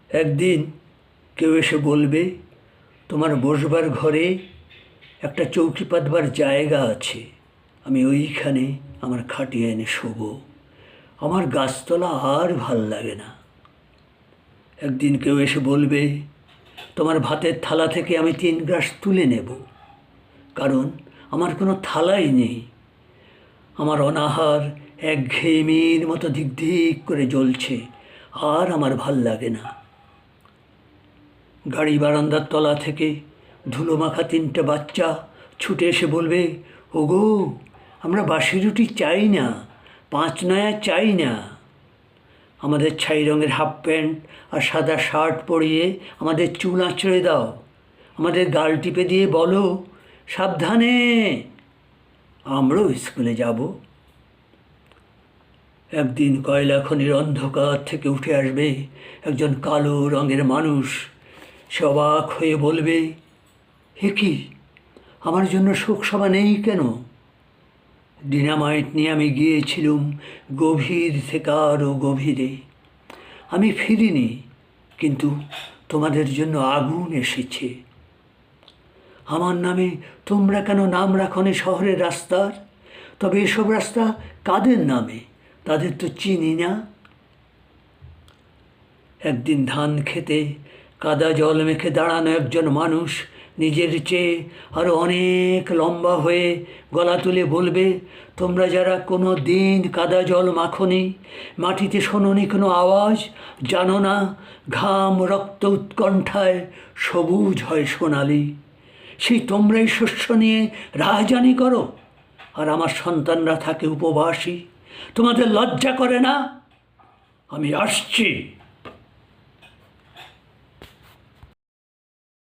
একদিন কেউ এসে বলবে, তোমার বসবার ঘরে একটা চৌকি পাতবার জায়গা আছে, আমি ওইখানে আমার খাটিয়ে এনে শোবো। আমার গাছতলা আর ভাল লাগে না। একদিন কেউ এসে বলবে, তোমার ভাতের থালা থেকে আমি 3 গ্রাস তুলে নেব, কারণ আমার কোনো থালাই নেই। আমার অনাহার একঘেয়েমির মতো দিক দিক করে জ্বলছে, আর আমার ভাল লাগে না। গাড়ি বারান্দার তলা থেকে ধুলো মাখা 3টে বাচ্চা ছুটে এসে বলবে, ওগো, আমরা বাসি রুটি চাই না, 5 নয়া চাই না। আমাদের ছাই রঙের হাফ প্যান্ট আর সাদা শার্ট পরিয়ে আমাদের চুল আঁচড়ে দাও, আমাদের গাল টিপে দিয়ে বলো, সাবধানে, আমরাও স্কুলে যাব। একদিন কয়লা খনির অন্ধকার থেকে উঠে আসবে একজন কালো রঙের মানুষ। সে অবাক হয়ে বলবে, হে কি, আমার জন্য শোকসভা নেই কেন? ডিনামাইট নিয়ে আমি গিয়েছিলুম গভীর থেকে আরও গভীরে। আমি ফিরিনি, কিন্তু তোমাদের জন্য আগুন এসেছে। আমার নামে তোমরা কেন নাম রাখনি শহরের রাস্তার? তবে এসব রাস্তা কাদের নামে? তাদের তো চিনি না। একদিন ধান খেতে কাদা জল মেখে দাঁড়ানো একজন মানুষ নিজের চেয়ে আরও অনেক লম্বা হয়ে গলা তুলে বলবে, তোমরা যারা কোনো দিন কাদা জল মাখনি, মাটিতে শোনোনি কোনো আওয়াজ, জানো না ঘাম রক্ত উৎকণ্ঠায় সবুজ হয় সোনালি, সেই তোমরাই শস্য নিয়ে রাজধানী করো, আর আমার সন্তানরা থাকে উপবাসী। তোমাদের লজ্জা করে না? আমি আসছি।